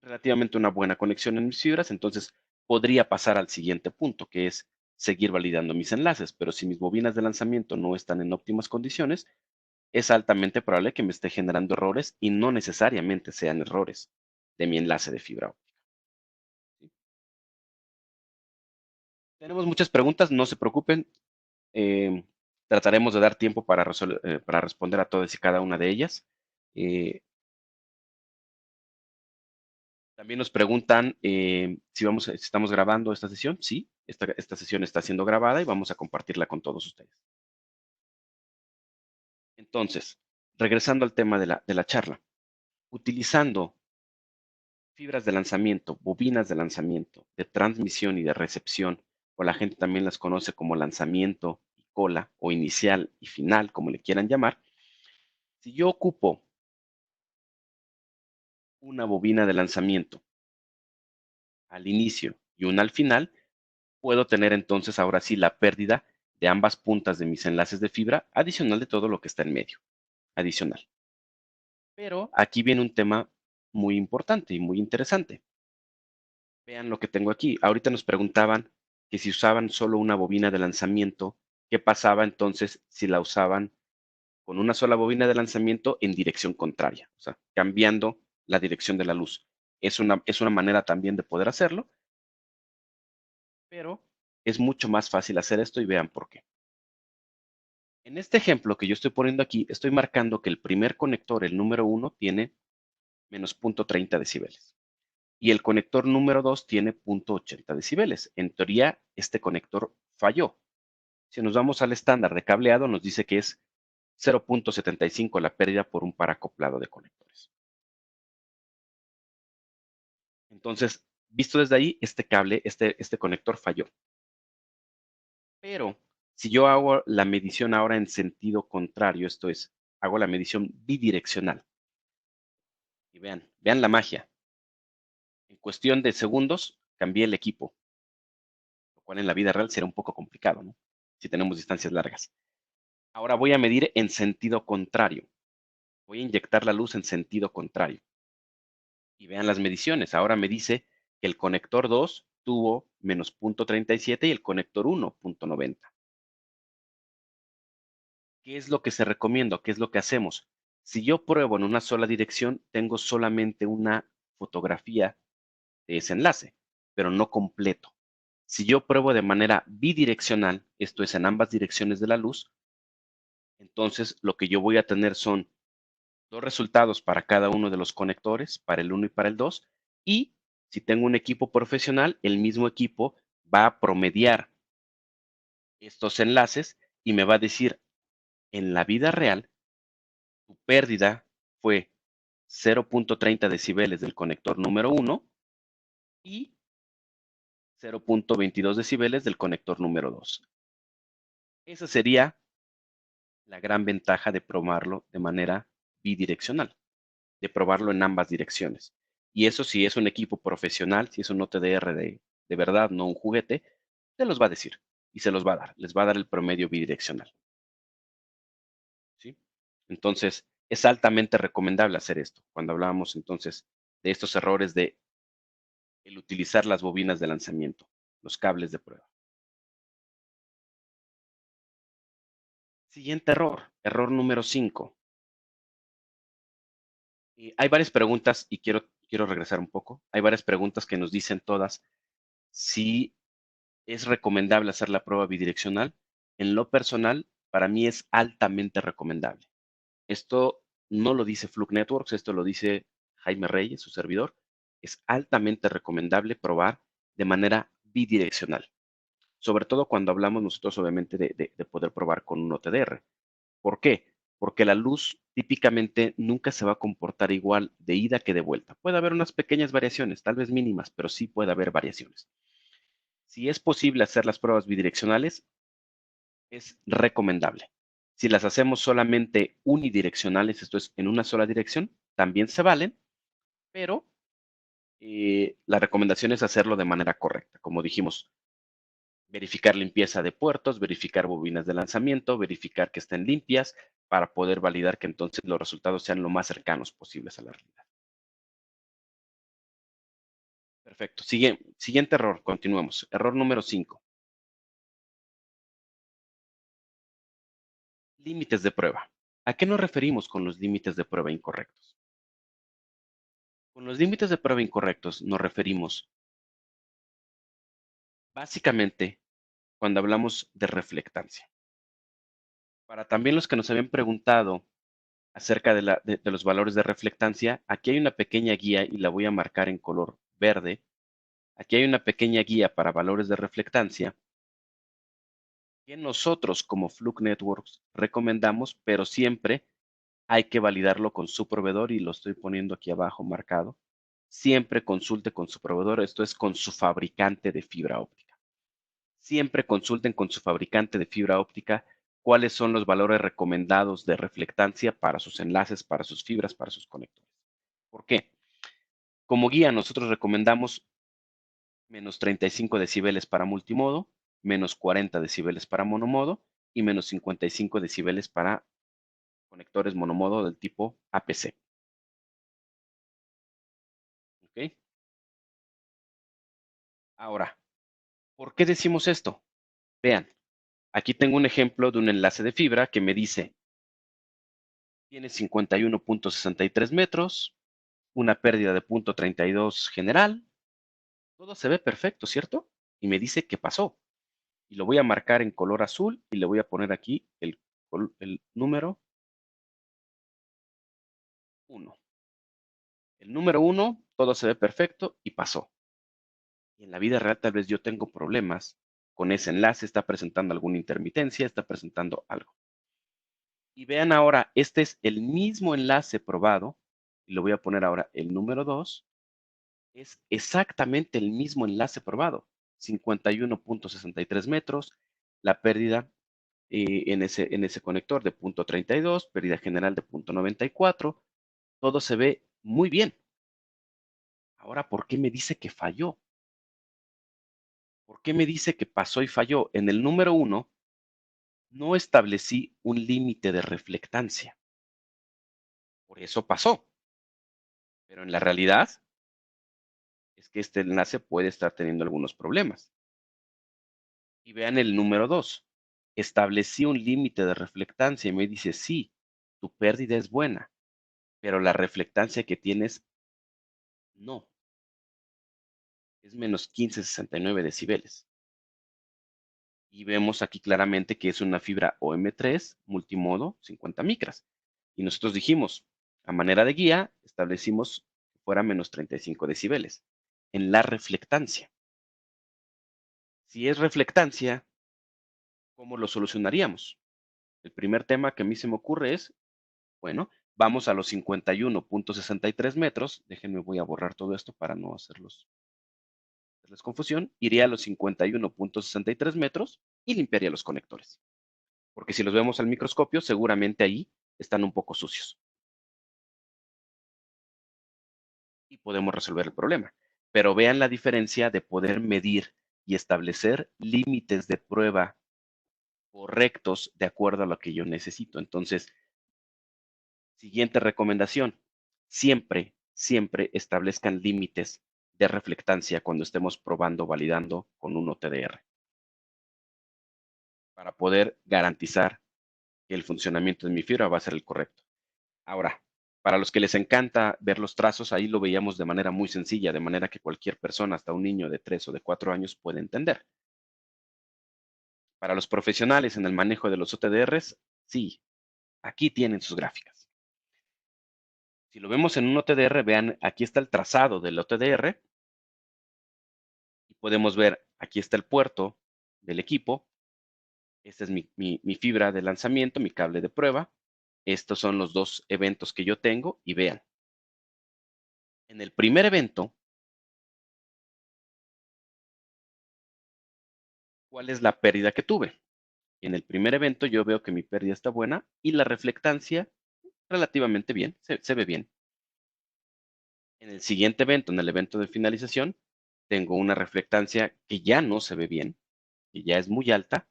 relativamente una buena conexión en mis fibras, entonces podría pasar al siguiente punto, que es seguir validando mis enlaces, pero si mis bobinas de lanzamiento no están en óptimas condiciones, es altamente probable que me esté generando errores y no necesariamente sean errores de mi enlace de fibra óptica. ¿Sí? Tenemos muchas preguntas, no se preocupen. eh, Trataremos de dar tiempo para responder a todas y cada una de ellas. También nos preguntan si estamos grabando esta sesión. Sí, esta sesión está siendo grabada y vamos a compartirla con todos ustedes. Entonces, regresando al tema de la charla, utilizando fibras de lanzamiento, bobinas de lanzamiento, de transmisión y de recepción, o la gente también las conoce como lanzamiento y cola, o inicial y final, como le quieran llamar. Si yo ocupo una bobina de lanzamiento al inicio y una al final, puedo tener entonces ahora sí la pérdida de ambas puntas de mis enlaces de fibra, adicional de todo lo que está en medio, adicional. Pero aquí viene un tema muy importante y muy interesante. Vean lo que tengo aquí. Ahorita nos preguntaban que si usaban solo una bobina de lanzamiento, ¿qué pasaba entonces si la usaban con una sola bobina de lanzamiento en dirección contraria? O sea, cambiando la dirección de la luz. Es una manera también de poder hacerlo, pero es mucho más fácil hacer esto y vean por qué. En este ejemplo que yo estoy poniendo aquí, estoy marcando que el primer conector, el número 1, tiene menos 0.30 decibeles. Y el conector número 2 tiene 0.80 decibeles. En teoría, este conector falló. Si nos vamos al estándar de cableado, nos dice que es 0.75 la pérdida por un par acoplado de conectores. Entonces, visto desde ahí, este cable, este conector falló. Pero si yo hago la medición ahora en sentido contrario, esto es, hago la medición bidireccional. Y vean la magia. En cuestión de segundos, cambié el equipo, lo cual en la vida real será un poco complicado, ¿no? Si tenemos distancias largas. Ahora voy a medir en sentido contrario. Voy a inyectar la luz en sentido contrario. Y vean las mediciones. Ahora me dice que el conector 2 tuvo menos 0.37 y el conector 1, 0.90. ¿Qué es lo que se recomienda? ¿Qué es lo que hacemos? Si yo pruebo en una sola dirección, tengo solamente una fotografía de ese enlace, pero no completo. Si yo pruebo de manera bidireccional, esto es en ambas direcciones de la luz, entonces lo que yo voy a tener son dos resultados para cada uno de los conectores, para el 1 y para el 2, y si tengo un equipo profesional, el mismo equipo va a promediar estos enlaces y me va a decir, en la vida real, tu pérdida fue 0.30 decibeles del conector número 1 y 0.22 decibeles del conector número 2. Esa sería la gran ventaja de probarlo de manera bidireccional, de probarlo en ambas direcciones. Y eso si es un equipo profesional, si es un OTDR de verdad, no un juguete, se los va a decir y se los va a dar. Les va a dar el promedio bidireccional. ¿Sí? Entonces, es altamente recomendable hacer esto. Cuando hablábamos entonces de estos errores de el utilizar las bobinas de lanzamiento, los cables de prueba. Siguiente error, error número 5. Hay varias preguntas y quiero regresar un poco. Hay varias preguntas que nos dicen todas si es recomendable hacer la prueba bidireccional. En lo personal, para mí es altamente recomendable. Esto no lo dice Fluke Networks, esto lo dice Jaime Reyes, su servidor. Es altamente recomendable probar de manera bidireccional, sobre todo cuando hablamos nosotros obviamente de poder probar con un OTDR. ¿Por qué? Porque la luz típicamente nunca se va a comportar igual de ida que de vuelta. Puede haber unas pequeñas variaciones, tal vez mínimas, pero sí puede haber variaciones. Si es posible hacer las pruebas bidireccionales, es recomendable. Si las hacemos solamente unidireccionales, esto es en una sola dirección, también se valen, pero la recomendación es hacerlo de manera correcta. Como dijimos, verificar limpieza de puertos, verificar bobinas de lanzamiento, verificar que estén limpias para poder validar que entonces los resultados sean lo más cercanos posibles a la realidad. Perfecto. Siguiente error, continuemos. Error número 5. Límites de prueba. ¿A qué nos referimos con los límites de prueba incorrectos? Con los límites de prueba incorrectos nos referimos básicamente cuando hablamos de reflectancia. Para también los que nos habían preguntado acerca de los valores de reflectancia, aquí hay una pequeña guía y la voy a marcar en color verde. Aquí hay una pequeña guía para valores de reflectancia que nosotros como Fluke Networks recomendamos, pero siempre hay que validarlo con su proveedor y lo estoy poniendo aquí abajo marcado. Siempre consulte con su proveedor, esto es con su fabricante de fibra óptica. Siempre consulten con su fabricante de fibra óptica cuáles son los valores recomendados de reflectancia para sus enlaces, para sus fibras, para sus conectores. ¿Por qué? Como guía nosotros recomendamos menos 35 decibeles para multimodo, menos 40 decibeles para monomodo y menos 55 decibeles para conectores monomodo del tipo APC. ¿Ok? Ahora, ¿por qué decimos esto? Vean, aquí tengo un ejemplo de un enlace de fibra que me dice, tiene 51.63 metros, una pérdida de 0.32 general, todo se ve perfecto, ¿cierto? Y me dice qué pasó. Y lo voy a marcar en color azul y le voy a poner aquí el número 1. El número 1, todo se ve perfecto y pasó. Y en la vida real tal vez yo tengo problemas con ese enlace, está presentando alguna intermitencia, está presentando algo. Y vean ahora, este es el mismo enlace probado, y lo voy a poner ahora el número 2, es exactamente el mismo enlace probado, 51.63 metros, la pérdida en ese conector de 0.32, pérdida general de 0.94, todo se ve muy bien. Ahora, ¿por qué me dice que falló? ¿Por qué me dice que pasó y falló? En el número 1 no establecí un límite de reflectancia. Por eso pasó. Pero en la realidad es que este enlace puede estar teniendo algunos problemas. Y vean el número 2. Establecí un límite de reflectancia y me dice, sí, tu pérdida es buena, pero la reflectancia que tienes, no. Es menos 1569 decibeles. Y vemos aquí claramente que es una fibra OM3 multimodo 50 micras. Y nosotros dijimos, a manera de guía, establecimos que fuera menos 35 decibeles en la reflectancia. Si es reflectancia, ¿cómo lo solucionaríamos? El primer tema que a mí se me ocurre es, bueno, vamos a los 51.63 metros. Déjenme, voy a borrar todo esto para no hacerles confusión. Iría a los 51.63 metros y limpiaría los conectores. Porque si los vemos al microscopio, seguramente ahí están un poco sucios. Y podemos resolver el problema. Pero vean la diferencia de poder medir y establecer límites de prueba correctos de acuerdo a lo que yo necesito. Entonces, siguiente recomendación. Siempre establezcan límites de reflectancia cuando estemos probando, validando con un OTDR para poder garantizar que el funcionamiento de mi fibra va a ser el correcto. Ahora, para los que les encanta ver los trazos, ahí lo veíamos de manera muy sencilla, de manera que cualquier persona, hasta un niño de 3 o de 4 años, puede entender. Para los profesionales en el manejo de los OTDRs, sí, aquí tienen sus gráficas. Si lo vemos en un OTDR, vean, aquí está el trazado del OTDR y podemos ver, aquí está el puerto del equipo. Esta es mi fibra de lanzamiento, mi cable de prueba. Estos son los dos eventos que yo tengo y vean. En el primer evento, ¿cuál es la pérdida que tuve? En el primer evento yo veo que mi pérdida está buena y la reflectancia relativamente bien, se ve bien. En el siguiente evento, en el evento de finalización, tengo una reflectancia que ya no se ve bien, que ya es muy alta.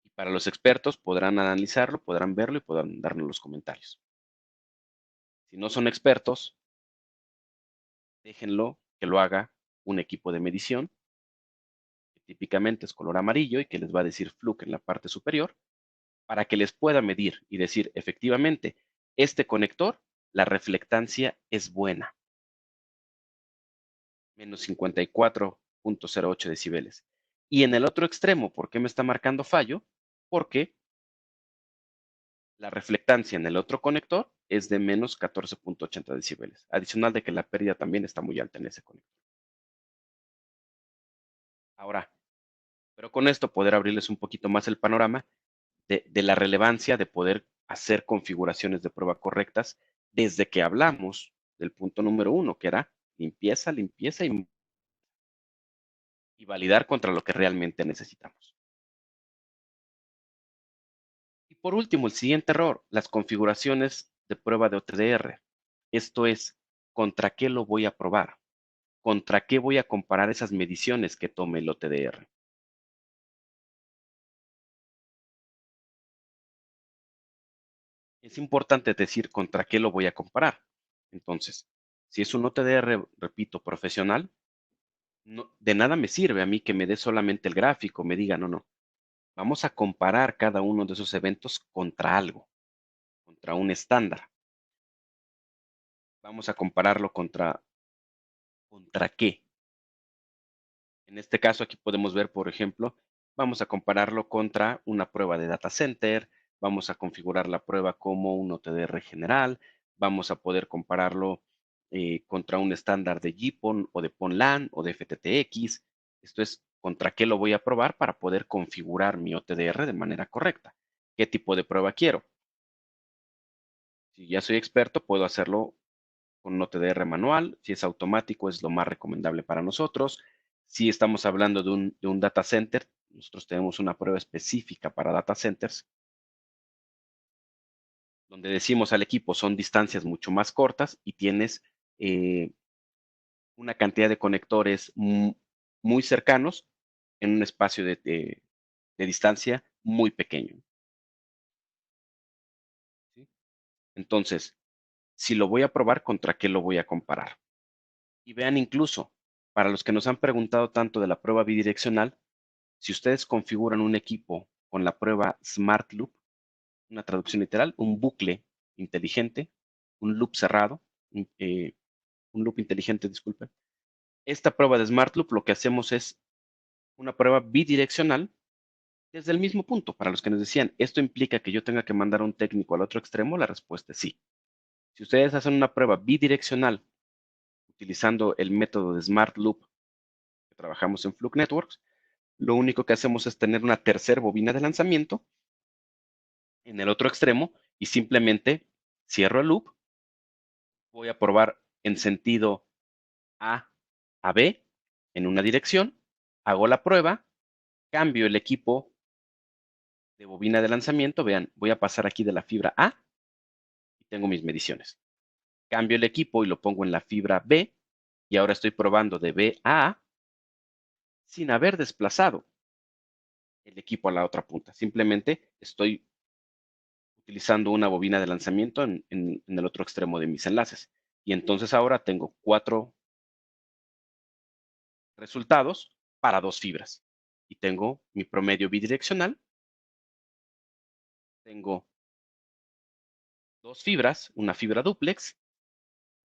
Y para los expertos podrán analizarlo, podrán verlo y podrán darnos los comentarios. Si no son expertos, déjenlo que lo haga un equipo de medición, que típicamente es color amarillo y que les va a decir Fluke en la parte superior, para que les pueda medir y decir, efectivamente, este conector, la reflectancia es buena, menos 54.08 decibeles. Y en el otro extremo, ¿por qué me está marcando fallo? Porque la reflectancia en el otro conector es de menos 14.80 decibeles, adicional de que la pérdida también está muy alta en ese conector. Ahora, pero con esto poder abrirles un poquito más el panorama de la relevancia de poder hacer configuraciones de prueba correctas desde que hablamos del punto número 1, que era limpieza, limpieza y validar contra lo que realmente necesitamos. Y por último, el siguiente error, las configuraciones de prueba de OTDR. Esto es, ¿contra qué lo voy a probar? ¿Contra qué voy a comparar esas mediciones que tome el OTDR? es importante decir contra qué lo voy a comparar. Entonces, si es un OTDR, repito, profesional, de nada me sirve a mí que me dé solamente el gráfico, me diga, no, no, vamos a comparar cada uno de esos eventos contra algo, contra un estándar. Vamos a compararlo ¿contra qué? En este caso, aquí podemos ver, por ejemplo, vamos a compararlo contra una prueba de data center, vamos a configurar la prueba como un OTDR general, vamos a poder compararlo contra un estándar de GPON o de PONLAN o de FTTX. Esto es contra qué lo voy a probar para poder configurar mi OTDR de manera correcta. ¿Qué tipo de prueba quiero? Si ya soy experto, puedo hacerlo con un OTDR manual. Si es automático, es lo más recomendable para nosotros. Si estamos hablando de un data center, nosotros tenemos una prueba específica para data centers, donde decimos al equipo son distancias mucho más cortas y tienes eh, una cantidad de conectores muy cercanos en un espacio de distancia muy pequeño. ¿Sí? Entonces, si lo voy a probar, ¿contra qué lo voy a comparar? Y vean incluso, para los que nos han preguntado tanto de la prueba bidireccional, si ustedes configuran un equipo con la prueba Smart Loop, una traducción literal, un bucle inteligente, un loop cerrado, un loop inteligente, disculpe. Esta prueba de Smart Loop lo que hacemos es una prueba bidireccional desde el mismo punto. Para los que nos decían, ¿esto implica que yo tenga que mandar a un técnico al otro extremo? La respuesta es sí. Si ustedes hacen una prueba bidireccional utilizando el método de Smart Loop que trabajamos en Fluke Networks, lo único que hacemos es tener una tercera bobina de lanzamiento en el otro extremo y simplemente cierro el loop, voy a probar en sentido A a B en una dirección, hago la prueba, cambio el equipo de bobina de lanzamiento, vean, voy a pasar aquí de la fibra A y tengo mis mediciones. Cambio el equipo y lo pongo en la fibra B y ahora estoy probando de B a A sin haber desplazado el equipo a la otra punta. Simplemente estoy utilizando una bobina de lanzamiento en el otro extremo de mis enlaces. Y entonces ahora tengo 4 resultados para 2 fibras. Y tengo mi promedio bidireccional, tengo 2 fibras, una fibra dúplex,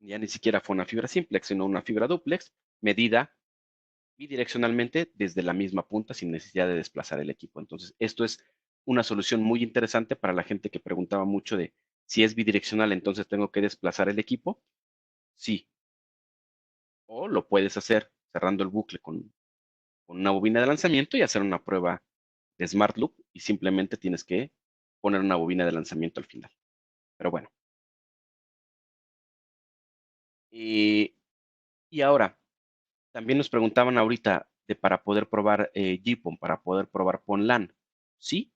ya ni siquiera fue una fibra simplex, sino una fibra dúplex, medida bidireccionalmente desde la misma punta sin necesidad de desplazar el equipo. Entonces, esto es una solución muy interesante para la gente que preguntaba mucho de si es bidireccional, entonces tengo que desplazar el equipo. Sí, o lo puedes hacer cerrando el bucle con una bobina de lanzamiento y hacer una prueba de Smart Loop y simplemente tienes que poner una bobina de lanzamiento al final. Pero bueno. Y, y ahora, también nos preguntaban ahorita de para poder probar GPON, para poder probar PON-LAN. Sí,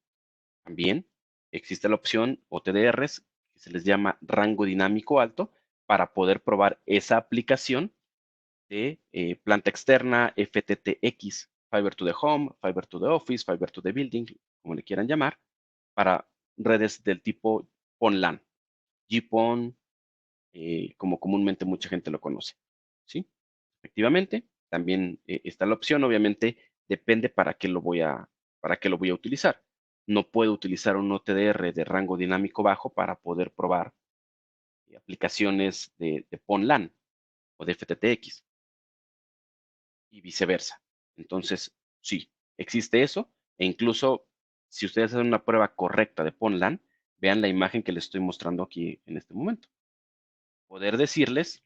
también existe la opción OTDRs, que se les llama rango dinámico alto, para poder probar esa aplicación de planta externa, FTTX, Fiber to the Home, Fiber to the Office, Fiber to the Building, como le quieran llamar, para redes del tipo PON-LAN, GPON, como comúnmente mucha gente lo conoce. ¿Sí? Efectivamente, también está la opción, obviamente depende para qué lo voy a utilizar. No puedo utilizar un OTDR de rango dinámico bajo para poder probar aplicaciones de PON-LAN o de FTTX y viceversa. Entonces, sí, existe eso e incluso si ustedes hacen una prueba correcta de PON-LAN, vean la imagen que les estoy mostrando aquí en este momento. Poder decirles,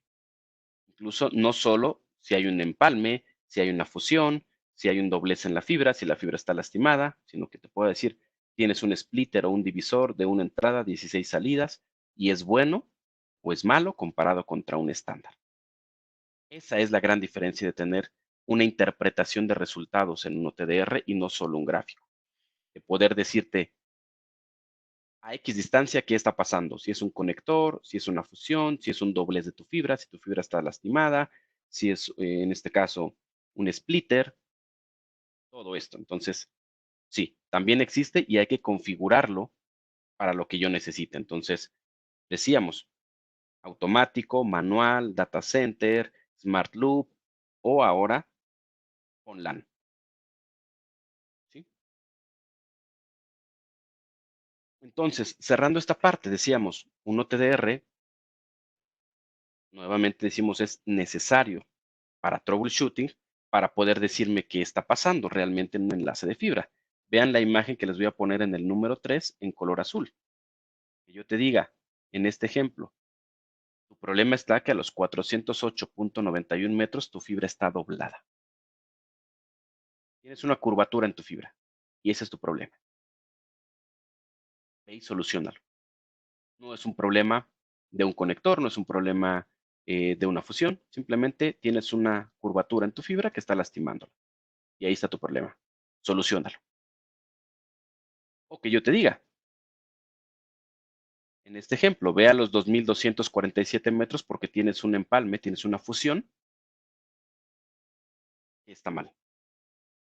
incluso no solo si hay un empalme, si hay una fusión, si hay un doblez en la fibra, si la fibra está lastimada, sino que te puedo decir, tienes un splitter o un divisor de una entrada, 16 salidas, y es bueno o es malo comparado contra un estándar. Esa es la gran diferencia de tener una interpretación de resultados en un OTDR y no solo un gráfico. De poder decirte a X distancia qué está pasando, si es un conector, si es una fusión, si es un doblez de tu fibra, si tu fibra está lastimada, si es en este caso un splitter, todo esto. Entonces, sí, también existe y hay que configurarlo para lo que yo necesite. Entonces, decíamos, automático, manual, data center, smart loop o ahora con LAN. ¿Sí? Entonces, cerrando esta parte, decíamos, un OTDR, nuevamente decimos, es necesario para troubleshooting, para poder decirme qué está pasando realmente en un enlace de fibra. Vean la imagen que les voy a poner en el número 3 en color azul. Que yo te diga, en este ejemplo, tu problema está que a los 408.91 metros tu fibra está doblada. Tienes una curvatura en tu fibra y ese es tu problema. Ve y solucionalo. No es un problema de un conector, no es un problema de una fusión. Simplemente tienes una curvatura en tu fibra que está lastimándola. Y ahí está tu problema. Solucionalo. O que yo te diga, en este ejemplo, ve a los 2247 metros porque tienes un empalme, tienes una fusión que está mal.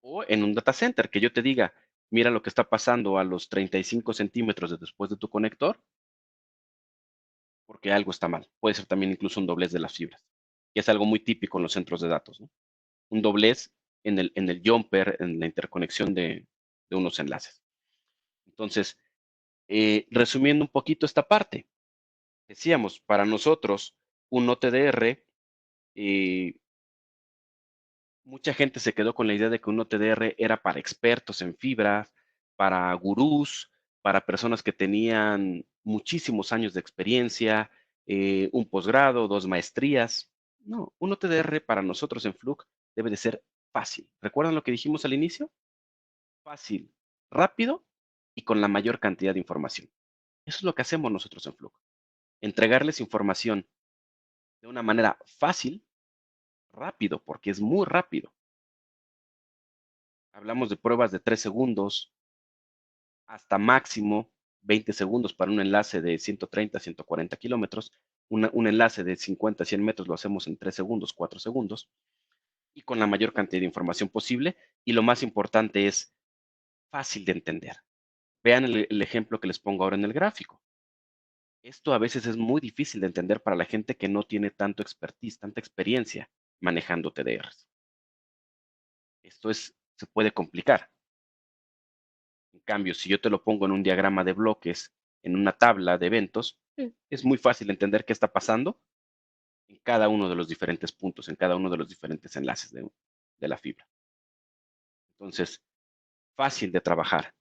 O en un data center, que yo te diga, mira lo que está pasando a los 35 centímetros de después de tu conector, porque algo está mal. Puede ser también incluso un doblez de las fibras, que es algo muy típico en los centros de datos, ¿no? Un doblez en el jumper, en la interconexión de unos enlaces. Entonces, resumiendo un poquito esta parte, decíamos, para nosotros, un OTDR, eh, mucha gente se quedó con la idea de que un OTDR era para expertos en fibras, para gurús, para personas que tenían muchísimos años de experiencia, un posgrado, 2 maestrías. No, un OTDR para nosotros en Fluke debe de ser fácil. ¿Recuerdan lo que dijimos al inicio? Fácil, rápido y con la mayor cantidad de información. Eso es lo que hacemos nosotros en Fluke. Entregarles información de una manera fácil, rápido, porque es muy rápido. Hablamos de pruebas de 3 segundos hasta máximo 20 segundos para un enlace de 130, 140 kilómetros. Un enlace de 50, 100 metros lo hacemos en 3 segundos, 4 segundos y con la mayor cantidad de información posible. Y lo más importante es fácil de entender. Vean el ejemplo que les pongo ahora en el gráfico. Esto a veces es muy difícil de entender para la gente que no tiene tanto expertise, tanta experiencia manejando TDRs. Se puede complicar. En cambio, si yo te lo pongo en un diagrama de bloques, en una tabla de eventos, es muy fácil entender qué está pasando en cada uno de los diferentes puntos, en cada uno de los diferentes enlaces de la fibra. Entonces, fácil de trabajar,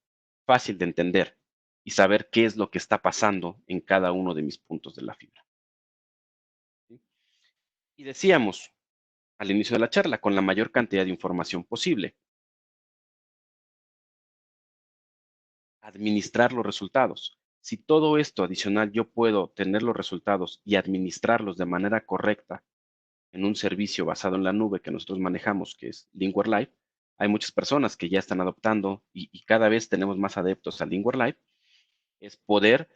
fácil de entender y saber qué es lo que está pasando en cada uno de mis puntos de la fibra. ¿Sí? Y decíamos al inicio de la charla, con la mayor cantidad de información posible, administrar los resultados. Si todo esto adicional yo puedo tener los resultados y administrarlos de manera correcta en un servicio basado en la nube que nosotros manejamos, que es Lingware Live, hay muchas personas que ya están adoptando y cada vez tenemos más adeptos a Lingware Live, es poder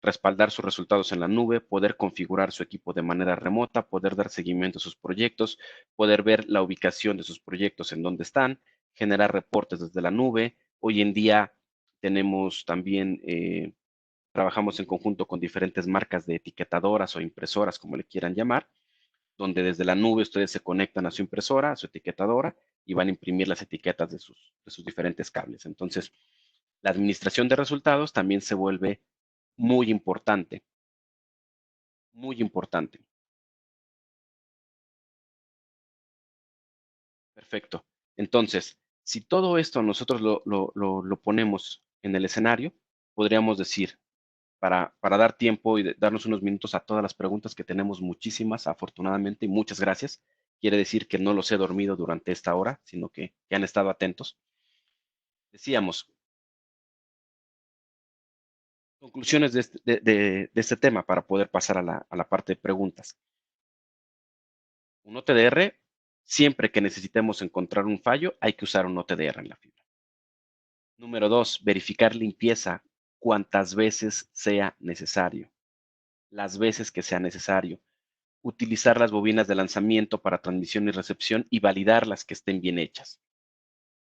respaldar sus resultados en la nube, poder configurar su equipo de manera remota, poder dar seguimiento a sus proyectos, poder ver la ubicación de sus proyectos en dónde están, generar reportes desde la nube. Hoy en día tenemos también, trabajamos en conjunto con diferentes marcas de etiquetadoras o impresoras, como le quieran llamar, donde desde la nube ustedes se conectan a su impresora, a su etiquetadora, y van a imprimir las etiquetas de sus diferentes cables. Entonces, la administración de resultados también se vuelve muy importante, muy importante. Perfecto. Entonces, si todo esto nosotros lo ponemos en el escenario, podríamos decir, para dar tiempo y darnos unos minutos a todas las preguntas que tenemos muchísimas, afortunadamente, y muchas gracias. Quiere decir que no los he dormido durante esta hora, sino que han estado atentos. Decíamos, conclusiones de este tema para poder pasar a la parte de preguntas. Un OTDR, siempre que necesitemos encontrar un fallo, hay que usar un OTDR en la fibra. Número 2, verificar limpieza cuantas veces sea necesario. Las veces que sea necesario. Utilizar las bobinas de lanzamiento para transmisión y recepción y validar las que estén bien hechas.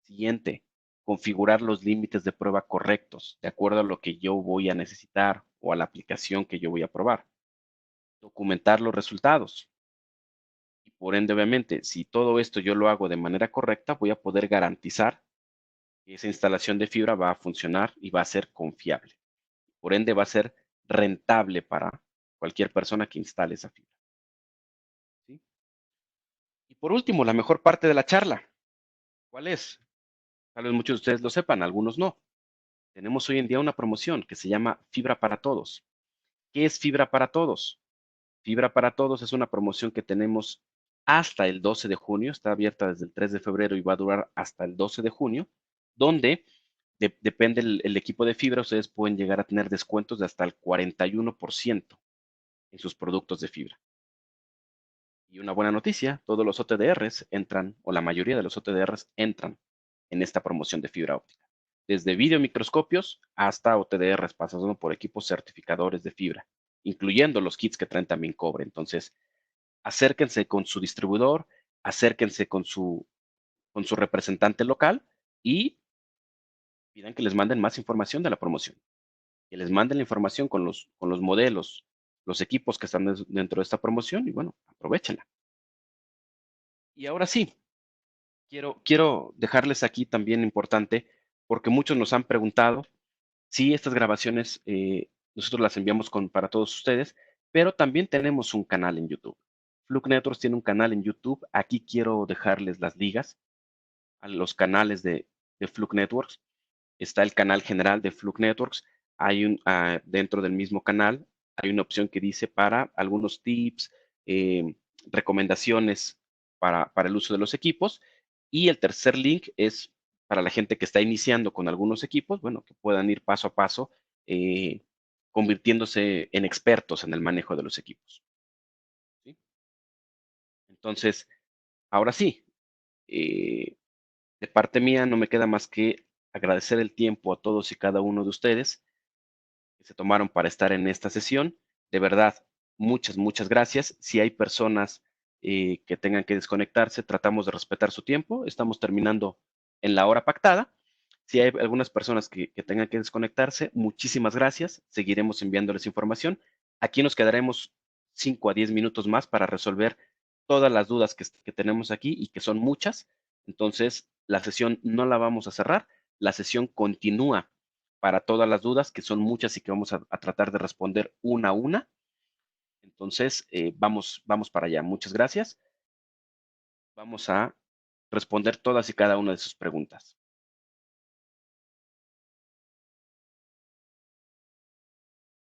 Siguiente, configurar los límites de prueba correctos, de acuerdo a lo que yo voy a necesitar o a la aplicación que yo voy a probar. Documentar los resultados. Y por ende, obviamente, si todo esto yo lo hago de manera correcta, voy a poder garantizar que esa instalación de fibra va a funcionar y va a ser confiable. Por ende, va a ser rentable para cualquier persona que instale esa fibra. ¿Sí? Y por último, la mejor parte de la charla. ¿Cuál es? Tal vez muchos de ustedes lo sepan, algunos no. Tenemos hoy en día una promoción que se llama Fibra para Todos. ¿Qué es Fibra para Todos? Fibra para Todos es una promoción que tenemos hasta el 12 de junio, está abierta desde el 3 de febrero y va a durar hasta el 12 de junio, donde depende el equipo de fibra, ustedes pueden llegar a tener descuentos de hasta el 41% en sus productos de fibra. Y una buena noticia, todos los OTDRs entran, o la mayoría de los OTDRs entran en esta promoción de fibra óptica. Desde videomicroscopios hasta OTDRs, pasando por equipos certificadores de fibra, incluyendo los kits que traen también cobre. Entonces, acérquense con su distribuidor, acérquense con su representante local y pidan que les manden más información de la promoción, que les manden la información con los modelos, los equipos que están dentro de esta promoción y bueno, aprovechenla. Y ahora sí, quiero dejarles aquí también importante, porque muchos nos han preguntado si estas grabaciones nosotros las enviamos para todos ustedes, pero también tenemos un canal en YouTube. Fluke Networks tiene un canal en YouTube. Aquí quiero dejarles las ligas a los canales de Fluke Networks. Está el canal general de Fluke Networks. Dentro del mismo canal hay una opción que dice para algunos tips, eh, recomendaciones para el uso de los equipos. Y el tercer link es para la gente que está iniciando con algunos equipos, bueno, que puedan ir paso a paso, eh, convirtiéndose en expertos en el manejo de los equipos. ¿Sí? Entonces, ahora sí, de parte mía no me queda más que agradecer el tiempo a todos y cada uno de ustedes que se tomaron para estar en esta sesión. De verdad, muchas gracias. Si hay personas que tengan que desconectarse, tratamos de respetar su tiempo. Estamos terminando en la hora pactada. Si hay algunas personas que tengan que desconectarse, muchísimas gracias. Seguiremos enviándoles información. Aquí nos quedaremos 5 a 10 minutos más para resolver todas las dudas que tenemos aquí y que son muchas. Entonces, la sesión no la vamos a cerrar. La sesión continúa para todas las dudas, que son muchas y que vamos a tratar de responder una a una. Entonces, vamos para allá. Muchas gracias. Vamos a responder todas y cada una de sus preguntas.